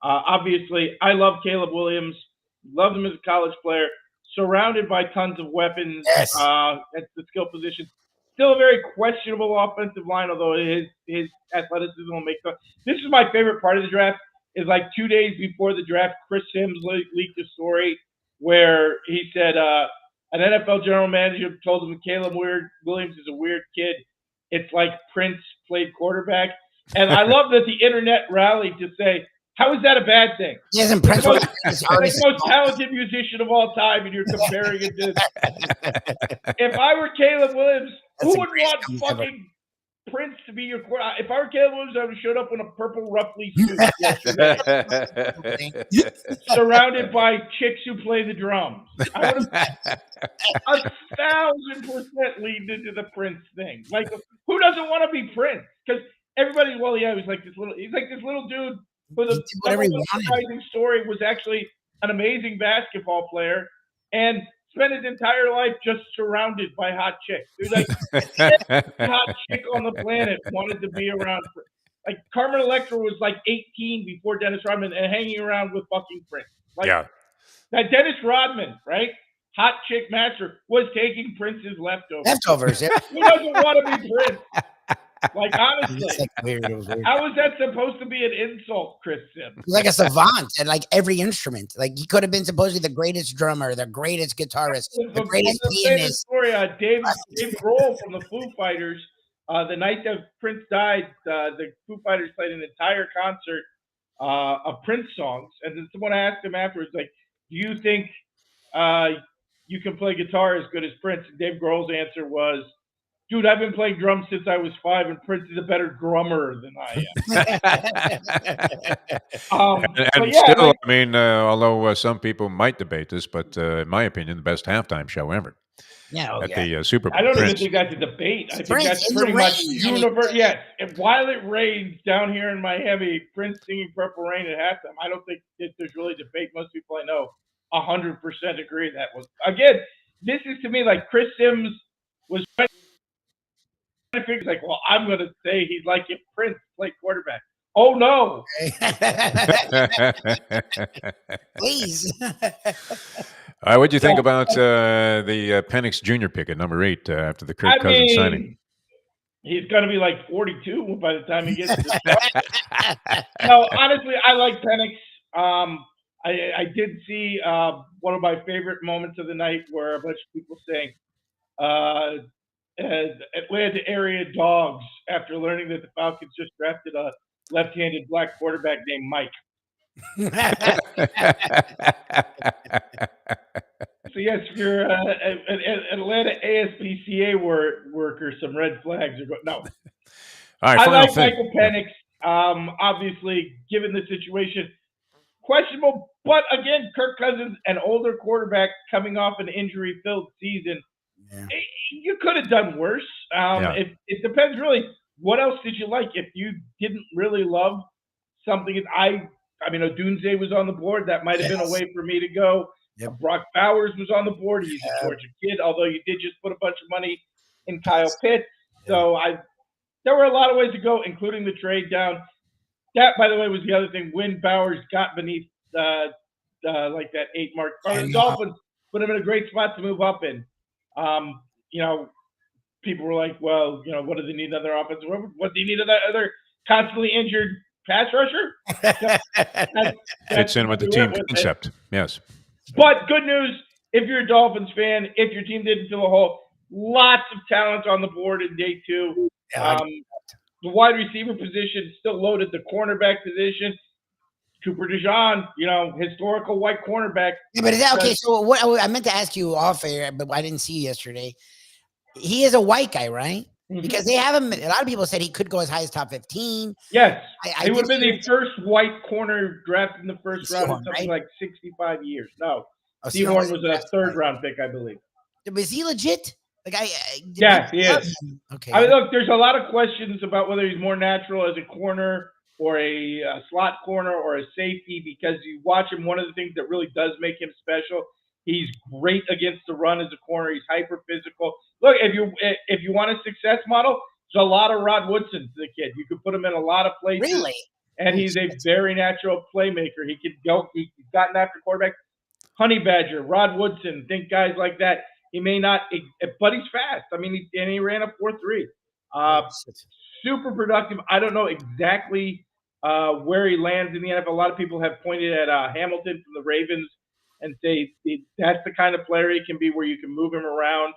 Obviously, I love Caleb Williams. Loved him as a college player. Surrounded by tons of weapons at the skill position. Still a very questionable offensive line, although his athleticism will make sense. This is my favorite part of the draft. Is like 2 days before the draft, Chris Sims leaked a story where he said an NFL general manager told him Caleb Williams is a weird kid. It's like Prince played quarterback. And I love that the internet rallied to say, how is that a bad thing? He isn't Prince. The most talented musician of all time, and you're comparing it to. If I were Caleb Williams, who would want fucking Prince to be your quarterback? If I were Caleb Williams, I would have showed up in a purple ruffly suit yesterday, surrounded by chicks who play the drums. I would have 1,000% leaned into the Prince thing. Like, who doesn't want to be Prince? Because everybody, he's like this little dude. But the surprising story was actually an amazing basketball player and spent his entire life just surrounded by hot chicks. There's like every hot chick on the planet wanted to be around. Like Carmen Electra was like 18 before Dennis Rodman and hanging around with fucking Prince. Like, yeah. That Dennis Rodman, right? Hot chick master was taking Prince's leftovers. Yeah. Who doesn't want to be Prince? Like, honestly, it was weird. How is that supposed to be an insult, Chris Sims? He's like a savant at like every instrument. Like he could have been supposedly the greatest drummer, the greatest guitarist, the greatest pianist. Story, Dave Grohl from the Foo Fighters, the night that Prince died, the Foo Fighters played an entire concert of Prince songs, and then someone asked him afterwards, like, "Do you think you can play guitar as good as Prince. And Dave Grohl's answer was, dude, I've been playing drums since I was 5, and Prince is a better drummer than I am. And yeah, still, I mean, although some people might debate this, but in my opinion, the best halftime show ever. Yeah, At the Super Bowl. I don't Prince. even think that's a debate. I think Prince that's in pretty the much rain, universal. Yes, and while it rains down here in Miami, Prince singing "Purple Rain" at halftime. I don't think that there's really debate. Most people I know 100% agree that was, again. This is to me like Chris Sims was trying to figure, like, well, I'm going to say he's like if Prince played quarterback. Oh no! Please. All right, what do you think about the Penix Jr. pick at number 8 after the Kirk Cousins signing? He's going to be like 42 by the time he gets to the No, honestly, I like Penix. I did see one of my favorite moments of the night where a bunch of people saying Atlanta area dogs after learning that the Falcons just drafted a left-handed black quarterback named Mike. So yes, if you're an Atlanta ASPCA worker, some red flags are going. No, all right, I like Michael Penix. Obviously, given the situation, questionable. But again, Kirk Cousins, an older quarterback coming off an injury-filled season, you could have done worse. It depends really. What else did you like? If you didn't really love something, I mean, Odunze was on the board. That might have been a way for me to go. Yep. Brock Bowers was on the board. He's a Georgia kid, although you did just put a bunch of money in Kyle Pitts. So there were a lot of ways to go, including the trade down. That, by the way, was the other thing. When Bowers got beneath like that 8 mark, the Dolphins put him in a great spot to move up in. People were like, well, what do they need another offensive? What do you need another constantly injured pass rusher? Fits in with the team concept. Yes. But good news, if you're a Dolphins fan, if your team didn't fill a hole, lots of talent on the board in day 2. The wide receiver position still loaded. The cornerback position, Cooper DeJean, historical white cornerback. Yeah, but is that okay? So what I meant to ask you off air, but I didn't see you yesterday. He is a white guy, right? Mm-hmm. Because they have him. A lot of people said he could go as high as top 15. Yes, he would have been the first white corner drafted in the first round in something like 65 years. No, Sehorn was a third-round pick, I believe. Was he legit? Yes, he is. Okay. I mean, look, there's a lot of questions about whether he's more natural as a corner or a slot corner or a safety, because you watch him. One of the things that really does make him special, he's great against the run as a corner. He's hyper physical. Look, if you want a success model, there's a lot of Rod Woodson to the kid. You could put him in a lot of places. Really? And he's a very natural playmaker. He could go. He's gotten after quarterback. Honey Badger, Rod Woodson, think guys like that. He may not, but he's fast. I mean, he ran a 4.3. Super productive. I don't know exactly where he lands in the NFL. A lot of people have pointed at Hamilton from the Ravens and say that's the kind of player he can be, where you can move him around.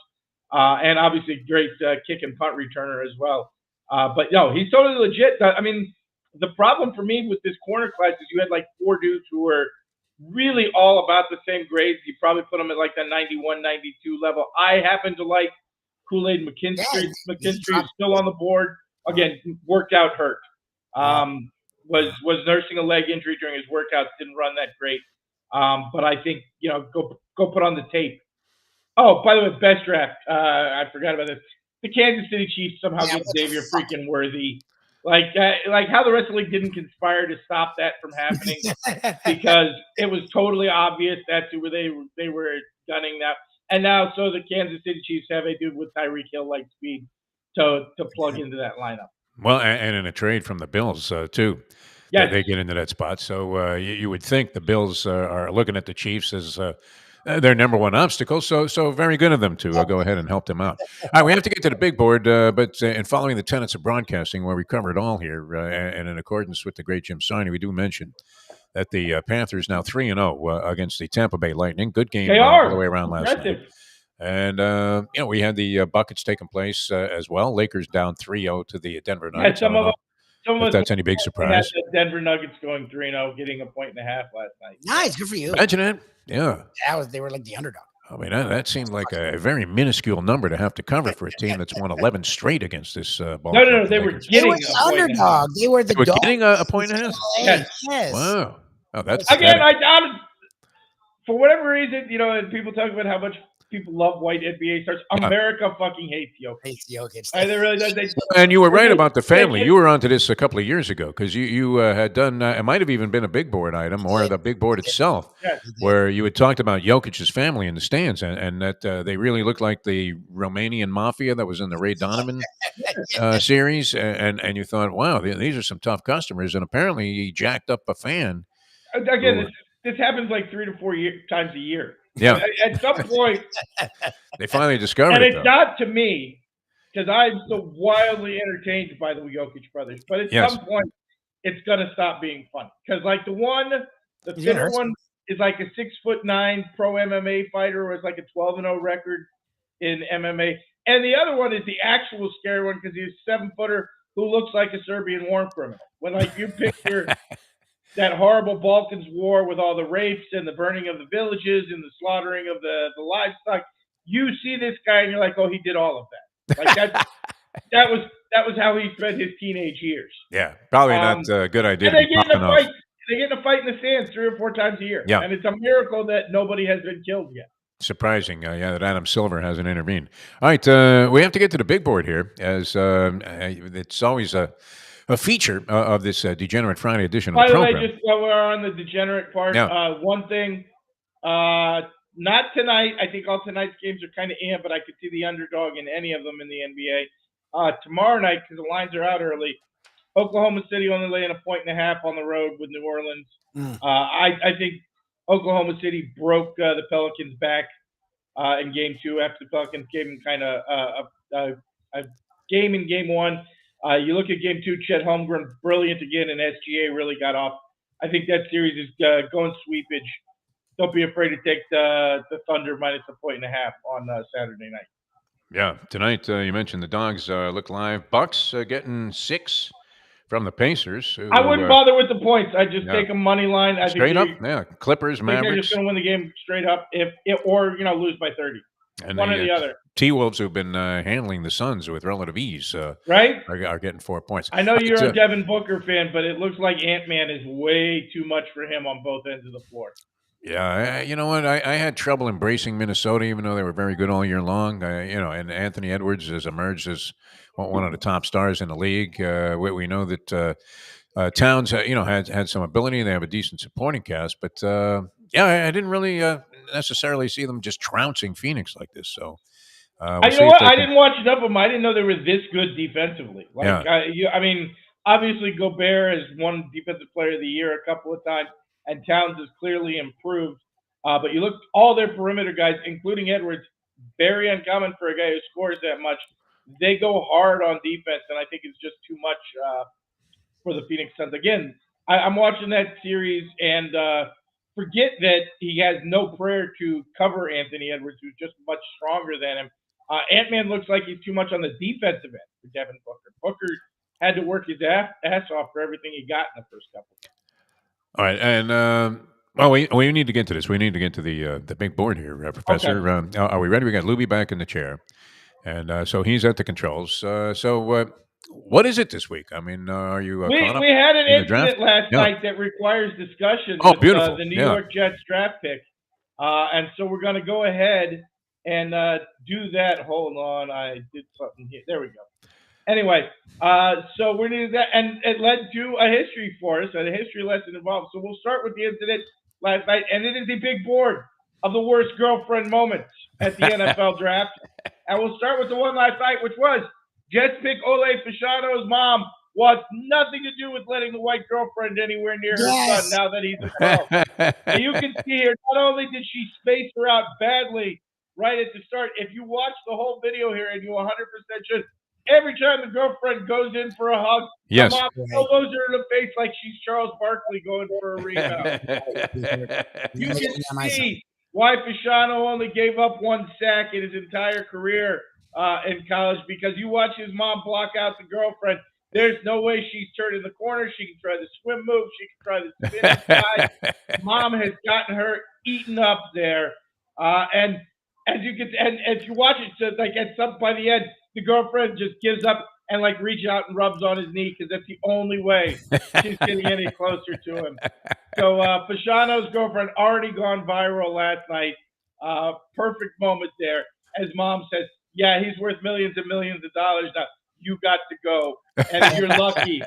And obviously great kick and punt returner as well. But no, he's totally legit. I mean, the problem for me with this corner class is you had like 4 dudes who were really all about the same grades. You probably put them at like the 91, 92 level. I happen to like Kool-Aid McKinstry. Yeah, McKinstry is still on the board. Again, worked out hurt. Was nursing a leg injury during his workouts. Didn't run that great. But I think, go put on the tape. Oh, by the way, best draft. I forgot about this. The Kansas City Chiefs somehow get Xavier freaking Worthy. Like how the rest of the league didn't conspire to stop that from happening, because it was totally obvious that's who they were gunning now. And now, so the Kansas City Chiefs have a dude with Tyreek Hill-like speed to plug into that lineup. Well, and in a trade from the Bills, too. Yes. They get into that spot. So you would think the Bills are looking at the Chiefs as their number one obstacle. So very good of them to go ahead and help them out. All right, we have to get to the big board, but in following the tenets of broadcasting, where we cover it all here, and in accordance with the great Jim Siney, we do mention that the Panthers now 3-0 against the Tampa Bay Lightning. Good game all the way around last night. And, we had the buckets taking place as well. Lakers down 3-0 to the Denver Nuggets. Some if that's any big surprise. The Denver Nuggets going 3-0, getting a 1.5 last night. Nice, good for you. Imagine it. Yeah. They were like the underdog. I mean, that seemed like a very minuscule number to have to cover for a team that's won 11 straight against this ball. No, they were They getting were the underdog. They were the They were getting a point and a half? Yes. Wow. Oh, that's again. I for whatever reason, and people talk about how much people love white NBA stars. America fucking hates Jokic. Hates Jokic. They really does. And you were right about the family. You were onto this a couple of years ago because you had done. It might have even been a big board item or the big board itself, where you had talked about Jokic's family in the stands and that they really looked like the Romanian mafia that was in the Ray Donovan series, and you thought, wow, these are some tough customers, and apparently he jacked up a fan. Again, this happens like 3 to 4 times a year. Yeah. At some point, they finally discovered and it. it's not to me because I'm so wildly entertained by the Jokic brothers. But at some point, it's gonna stop being fun because like the fitter one is like a 6'9" pro MMA fighter who has like a 12-0 record in MMA, and the other one is the actual scary one because he's a 7-footer who looks like a Serbian war criminal. When like you picture. That horrible Balkans war with all the rapes and the burning of the villages and the slaughtering of the livestock. You see this guy and you're like, oh, he did all of that. Like that was how he spent his teenage years. Yeah, probably not a good idea. And they get in a fight. They get in a fight in the stands 3 or 4 times a year. Yeah. And it's a miracle that nobody has been killed yet. Surprising, that Adam Silver hasn't intervened. All right, we have to get to the big board here, as it's always a feature of this Degenerate Friday edition of the program. By the way, just while we're on the degenerate part, one thing, not tonight. I think all tonight's games are kind of but I could see the underdog in any of them in the NBA. Tomorrow night, because the lines are out early, Oklahoma City only laying a 1.5 on the road with New Orleans. I think Oklahoma City broke the Pelicans back in Game 2 after the Pelicans gave them kind of a game in Game 1. You look at Game 2, Chet Holmgren, brilliant again, and SGA really got off. I think that series is going sweepage. Don't be afraid to take the Thunder minus a 1.5 on Saturday night. Yeah, tonight you mentioned the Dogs look live. Bucks getting 6 from the Pacers. Who, I wouldn't bother with the points. I just take a money line. Straight up, Clippers, Mavericks. They're just going to win the game straight up, or lose by 30. And one or the other. T-Wolves, who've been handling the Suns with relative ease, right, are getting 4 points. I know you're a Devin Booker fan, but it looks like Ant-Man is way too much for him on both ends of the floor. Yeah, you know what? I had trouble embracing Minnesota, even though they were very good all year long. And Anthony Edwards has emerged as one of the top stars in the league. We know that Towns, had some ability. They have a decent supporting cast, but I didn't really necessarily see them just trouncing Phoenix like this. So, I didn't watch enough of them. I didn't know they were this good defensively. Obviously Gobert has won Defensive Player of the Year a couple of times, and Towns has clearly improved. But you look at all their perimeter guys, including Edwards, very uncommon for a guy who scores that much. They go hard on defense, and I think it's just too much for the Phoenix Suns. Again, I'm watching that series and forget that he has no prayer to cover Anthony Edwards, who's just much stronger than him. Ant-Man looks like he's too much on the defensive end for Devin Booker. Booker had to work his ass off for everything he got in the first couple of games. All right, and we need to get to this. We need to get to the big board here, Professor. Okay. Are we ready? We got Lubie back in the chair, and so he's at the controls. What is it this week? I mean, are you we had an incident last night that requires discussion. Oh, beautiful! The New York Jets draft pick, and so we're going to go ahead and do that. Hold on, I did something here. There we go. Anyway, so we're going to do that, and it led to a history for us, and a history lesson involved. So we'll start with the incident last night, and it is the big board of the worst girlfriend moments at the NFL draft. And we'll start with the one last night, which was Jets pick Ole Fashano's mom wants nothing to do with letting the white girlfriend anywhere near her son now that he's a 12. And you can see here, not only did she space her out badly right at the start, if you watch the whole video here, and you 100% should, every time the girlfriend goes in for a hug, the mom elbows her in the face like she's Charles Barkley going for a rebound. You can see why Fashano only gave up 1 sack in his entire career in college, because you watch his mom block out the girlfriend, There's no way she's turning the corner. She can try the swim move. She can try the spin inside. Mom has gotten her eaten up there. And as you can, and if you watch it, so like at some by the end, the girlfriend just gives up and like reaches out and rubs on his knee because that's the only way she's getting any closer to him. So Fasano's girlfriend already gone viral last night. Perfect moment there. As Mom says, yeah, he's worth millions and millions of dollars now. You got to go. And you're lucky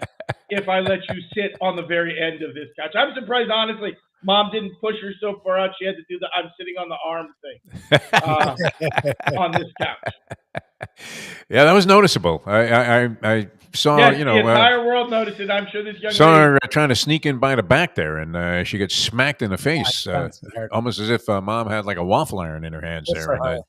if I let you sit on the very end of this couch. I'm surprised, honestly, Mom didn't push her so far out. She had to do the I'm sitting on the arm thing on this couch. Yeah, that was noticeable. I saw, yes, you know, the entire world noticed it. I'm sure this young saw lady her trying to sneak in by the back there, and she gets smacked in the face, almost as if Mom had like a waffle iron in her hands there. And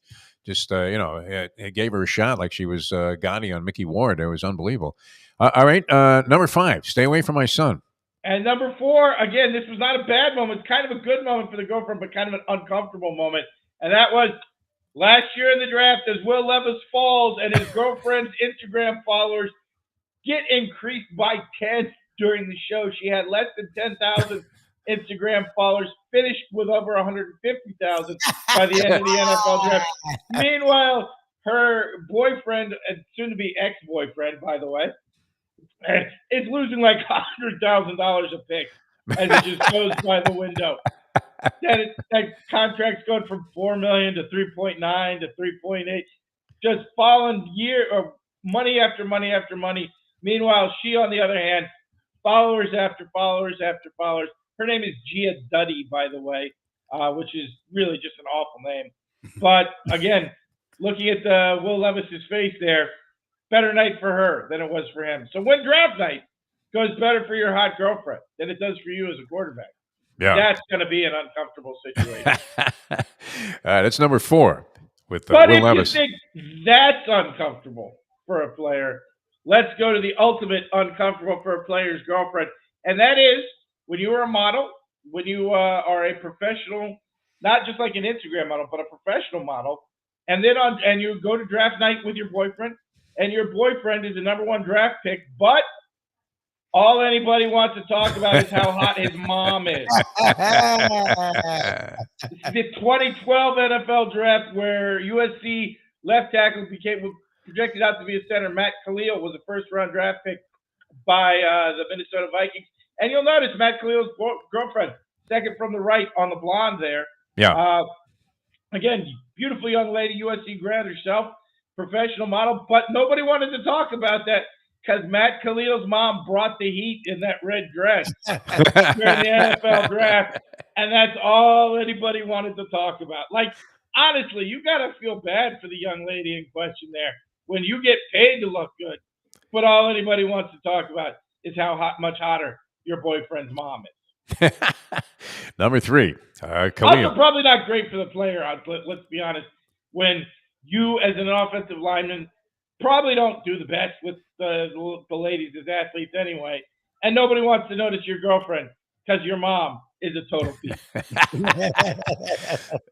just, you know, it gave her a shot like she was Gotti on Mickey Ward. It was unbelievable. All right, number 5, stay away from my son. And number 4, again, this was not a bad moment. It's kind of a good moment for the girlfriend, but kind of an uncomfortable moment. And that was last year in the draft as Will Levis falls and his girlfriend's Instagram followers get increased by 10 during the show. She had less than 10,000 Instagram followers, finished with over 150,000 by the end of the NFL draft. Meanwhile, her boyfriend, and soon-to-be ex-boyfriend, by the way, is losing like $100,000 a pick as it just goes by the window. That contract's going from $4 million to 3.9 to 3.8, just falling money after money after money. Meanwhile, she, on the other hand, followers after followers after followers. Her name is Gia Duddy, by the way, which is really just an awful name. But again, looking at Will Levis's face there, better night for her than it was for him. So when draft night goes better for your hot girlfriend than it does for you as a quarterback, that's going to be an uncomfortable situation. That's number 4 with But Will if Levis. you think that's uncomfortable for a player, let's go to the ultimate uncomfortable for a player's girlfriend. And that is when you are a model, when you are a professional, not just like an Instagram model, but a professional model, and then you go to draft night with your boyfriend, and your boyfriend is the number 1 draft pick, but all anybody wants to talk about is how hot his mom is. The 2012 NFL draft where USC left tackle became projected out to be a center. Matt Khalil was a first-round draft pick by the Minnesota Vikings. And you'll notice Matt Khalil's girlfriend, second from the right on the blonde there. Yeah. Again, beautiful young lady, USC grad herself, professional model. But nobody wanted to talk about that because Matt Khalil's mom brought the heat in that red dress during the NFL draft. And that's all anybody wanted to talk about. Like, honestly, you got to feel bad for the young lady in question there when you get paid to look good. But all anybody wants to talk about is how much hotter your boyfriend's mom is. Number 3, Khalil. Also, probably not great for the player. Let's be honest. When you, as an offensive lineman, probably don't do the best with the ladies as athletes anyway, and nobody wants to notice your girlfriend because your mom is a total beast.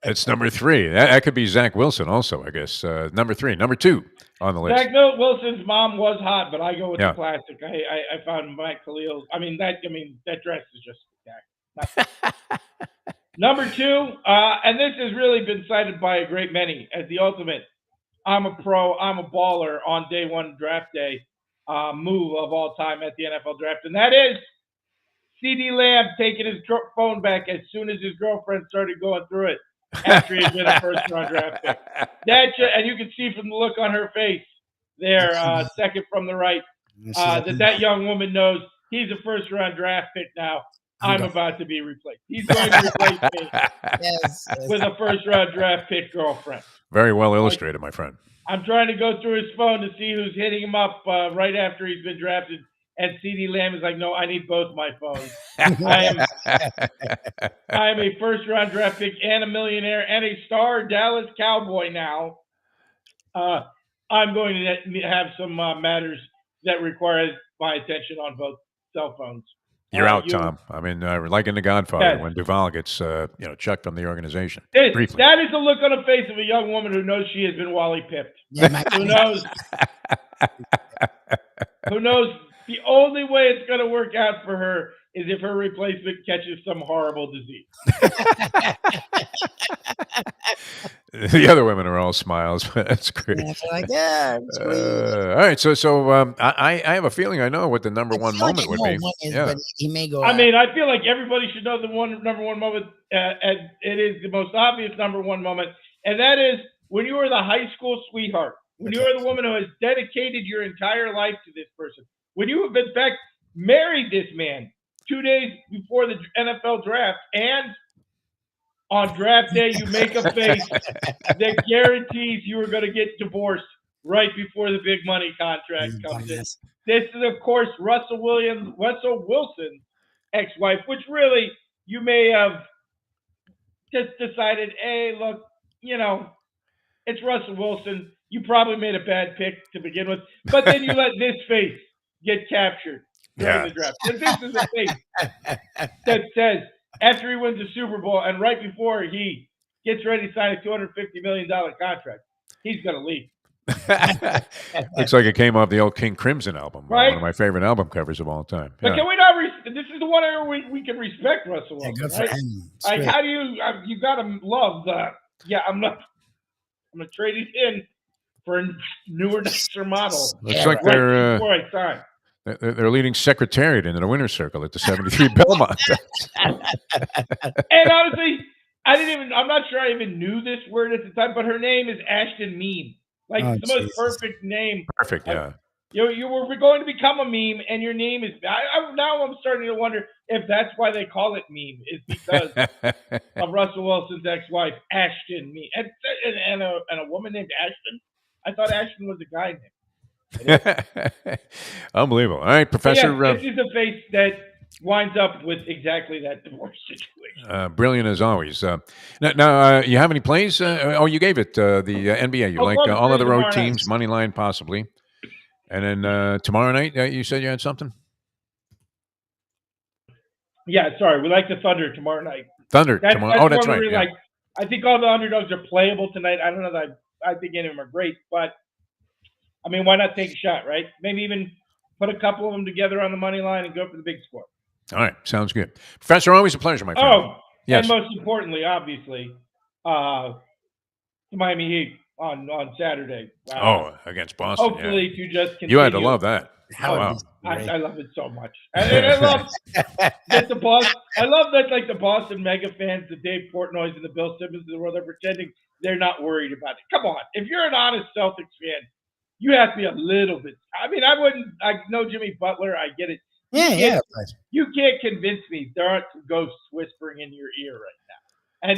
That's number 3. That could be Zach Wilson also, I guess. Number 3. Number 2 on the list. Zach Wilson's mom was hot, but I go with the classic. I found Matt Khalil. That dress is just spectacular. Number 2, and this has really been cited by a great many as the ultimate I'm a pro, I'm a baller on day 1 draft day move of all time at the NFL draft. And that is CeeDee Lamb taking his phone back as soon as his girlfriend started going through it after he had been a first-round draft pick. And you can see from the look on her face there, second from the right, that young woman knows he's a first-round draft pick now. I'm about to be replaced. He's going to replace me with a first-round draft pick girlfriend. Very well illustrated, my friend. I'm trying to go through his phone to see who's hitting him up right after he's been drafted. And CeeDee Lamb is like, no, I need both my phones. I am a first-round draft pick and a millionaire and a star Dallas Cowboy now. I'm going to have some matters that require my attention on both cell phones. You're out, Tom. I mean, like in The Godfather, when Duvall gets, chucked from the organization. Briefly. That is the look on the face of a young woman who knows she has been Wally pipped. Who knows The only way it's going to work out for her is if her replacement catches some horrible disease. The other women are all smiles, but that's great. And I feel like, yeah, All right, so I have a feeling I know what the number one moment would be. Yeah. But he may go. I mean, I feel like everybody should know the number one moment, and it is the most obvious number one moment, and that is when you are the high school sweetheart, when you are the woman who has dedicated your entire life to this person, when you have in fact married this man 2 days before the NFL draft, and on draft day you make a face that guarantees you are going to get divorced right before the big money contract comes in. This is, of course, Russell Wilson's ex-wife, which really you may have just decided, hey, look, it's Russell Wilson. You probably made a bad pick to begin with, but then you let this face get captured during the draft. And this is a face that says, after he wins the Super Bowl and right before he gets ready to sign a $250 million contract, he's going to leave. Looks like it came off the old King Crimson album, right? One of my favorite album covers of all time. But can we not? This is the one where we can respect Russell Wilson. Good for him. Like, how do you got to love the? Yeah, I'm gonna trade it in for a newer, nicer model. Looks like right before I sign. They're leading secretariat into the winner's circle at the 73 Belmont. And honestly, I'm not sure I even knew this word at the time, but her name is Ashton Meme. Like, the most perfect name. Perfect, yeah. You were going to become a meme, and your name is. Now I'm starting to wonder if that's why they call it meme, is because of Russell Wilson's ex-wife, Ashton Meme, and a woman named Ashton. I thought Ashton was a guy name. Unbelievable. All right, Professor. This is a face that winds up with exactly that divorce situation. Brilliant as always. Now, you have any plays? You gave it the NBA. You like all of the road teams, money line possibly. And then tomorrow night, you said you had something? Yeah, sorry. We like the Thunder tomorrow night. Tomorrow. That's right. Really like. I think all the underdogs are playable tonight. I don't know that I think any of them are great, but I mean, why not take a shot, right? Maybe even put a couple of them together on the money line and go for the big score. All right. Sounds good. Professor, always a pleasure, my friend. Oh, yes. And most importantly, obviously, the Miami Heat on Saturday. Against Boston. Hopefully, to just continue. You had to love that. Wow. I love it so much. And I love that the Boston. I love that, like, the Boston mega fans, the Dave Portnoys and the Bill Simmons of the world, are pretending they're not worried about it. Come on. If you're an honest Celtics fan, you have to be a little bit. I mean, I know Jimmy Butler. I get it. You can't convince me there aren't some ghosts whispering in your ear right now. And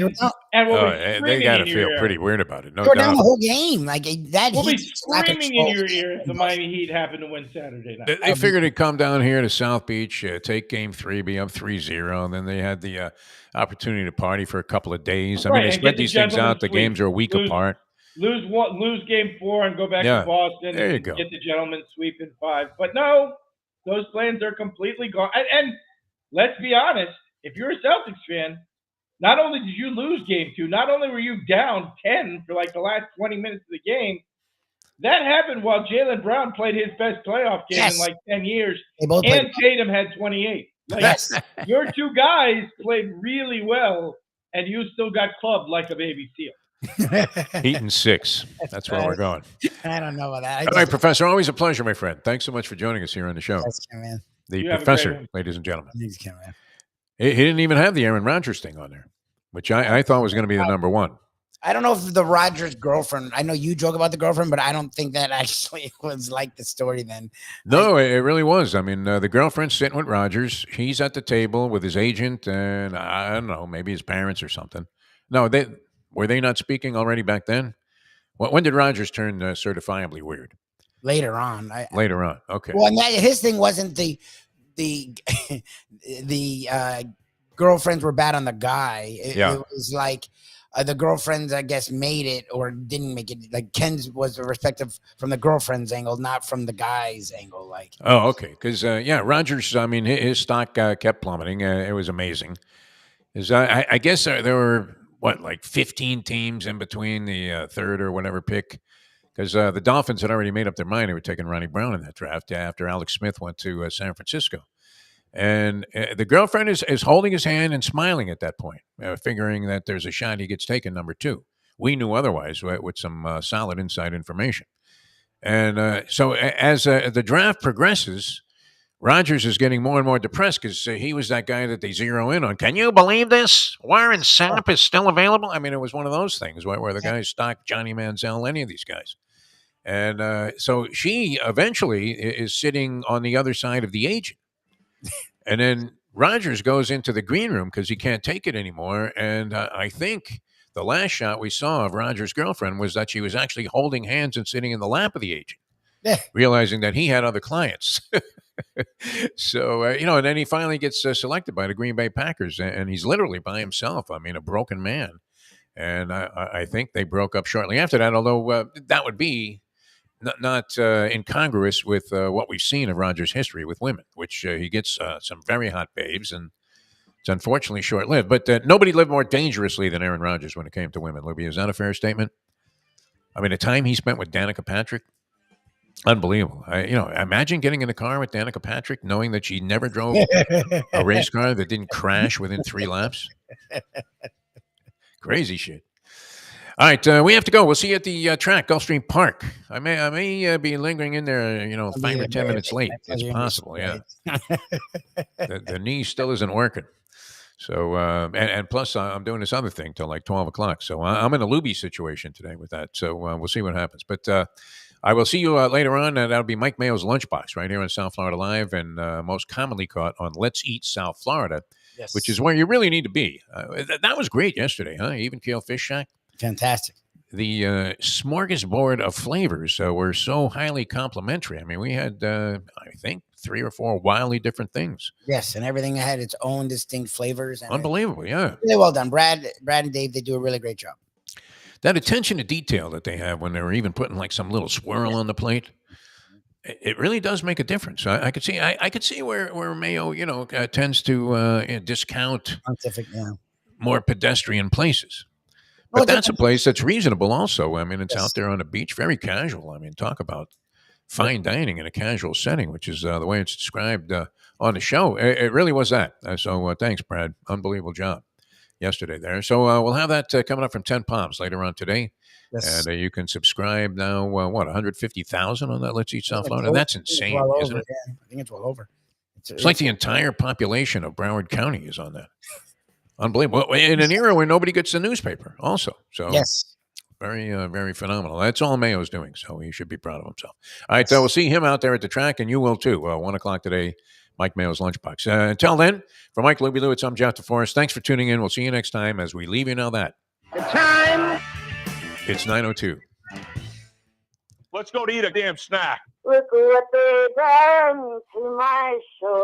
they got to feel pretty weird about it. No doubt. Down the whole game like that. We'll be screaming in your ear if the Miami Heat happen to win Saturday night. They figured it'd come down here to South Beach, take Game 3, be up 3-0, and then they had the opportunity to party for a couple of days. I mean, they spread these things out. The games are a week apart. Lose Game 4 and go back to Boston. There you go. Get the gentleman's sweep in 5. But no, those plans are completely gone. And let's be honest, if you're a Celtics fan, not only did you lose Game 2, not only were you down 10 for like the last 20 minutes of the game, that happened while Jaylen Brown played his best playoff game in like 10 years, and Tatum had 28. Like, your two guys played really well, and you still got clubbed like a baby seal. Heat and 6. That's where we're going. I don't know about that. All right, Professor, always a pleasure, my friend. Thanks so much for joining us here on the show. The Professor, ladies and gentlemen. He didn't even have the Aaron Rodgers thing on there, which I thought was going to be the number one. I don't know if the Rodgers girlfriend, I know you joke about the girlfriend, but I don't think that actually was like the story then. No, it really was. I mean, the girlfriend's sitting with Rodgers. He's at the table with his agent and I don't know, maybe his parents or something. No, were they not speaking already back then? When did Rodgers turn certifiably weird? Later on. Later on. Okay. Well, and his thing wasn't the girlfriends were bad on the guy. It was like the girlfriends, I guess, made it or didn't make it. Like Ken's was the respective from the girlfriend's angle, not from the guy's angle. Like, oh, okay, because Rodgers. I mean, his stock kept plummeting. It was amazing. I guess there were like 15 teams in between the third or whatever pick because the Dolphins had already made up their mind they were taking Ronnie Brown in that draft after Alex Smith went to San Francisco. And the girlfriend is holding his hand and smiling at that point, figuring that there's a shot he gets taken number 2. We knew otherwise with some solid inside information. And so as the draft progresses, Rodgers is getting more and more depressed because he was that guy that they zero in on. Can you believe this? Warren Sapp is still available? I mean, it was one of those things where the guys stocked Johnny Manziel, any of these guys. And so she eventually is sitting on the other side of the agent. And then Rodgers goes into the green room because he can't take it anymore. And I think the last shot we saw of Rodgers' girlfriend was that she was actually holding hands and sitting in the lap of the agent, realizing that he had other clients. So, and then he finally gets selected by the Green Bay Packers, and he's literally by himself. I mean, a broken man. And I think they broke up shortly after that, although that would be not incongruous with what we've seen of Rodgers' history with women, which he gets some very hot babes, and it's unfortunately short-lived. But nobody lived more dangerously than Aaron Rodgers when it came to women. Lubie, is that a fair statement? I mean, the time he spent with Danica Patrick, unbelievable. Imagine getting in a car with Danica Patrick, knowing that she never drove a race car that didn't crash within 3 laps. Crazy shit. All right, we have to go. We'll see you at the track, Gulfstream Park. I may be lingering in there, 5 or 10 minutes late. It's possible, yeah. The knee still isn't working. So, and plus, I'm doing this other thing till like 12 o'clock. So I'm in a Lubie situation today with that. So we'll see what happens. But I will see you later on. That'll be Mike Mayo's Lunchbox right here on South Florida Live, and most commonly caught on Let's Eat South Florida, which is where you really need to be. That was great yesterday, huh? Even Keel Fish Shack. Fantastic. The smorgasbord of flavors were so highly complimentary. I mean, we had, I think, 3 or 4 wildly different things. Yes, and everything had its own distinct flavors. And unbelievable, yeah. Really well done. Brad and Dave, they do a really great job. That attention to detail that they have when they were even putting like some little swirl on the plate, it really does make a difference. I could see where Mayo, tends to discount more pedestrian places. But that's a place that's reasonable also. I mean, it's out there on the beach, very casual. I mean, talk about fine dining in a casual setting, which is the way it's described on the show. It really was that. So thanks, Brad. Unbelievable job yesterday there. So we'll have that coming up from 10 Palms later on today. Yes. And you can subscribe now, 150,000 on that Let's Eat South Florida? That's insane, isn't it? Yeah, I think it's well over. It's like the entire population of Broward County is on that. Unbelievable. In an era where nobody gets the newspaper also. So yes, very, very phenomenal. That's all Mayo's doing, so he should be proud of himself. All right, we'll see him out there at the track, and you will too. 1 o'clock today, Mike Mayo's Lunchbox. Until then, for Mike Lubie Lewis, I'm Jeff DeForest. Thanks for tuning in. We'll see you next time as we leave you now that. The time. It's 9:02. Let's go to eat a damn snack. Look what they done to my soul.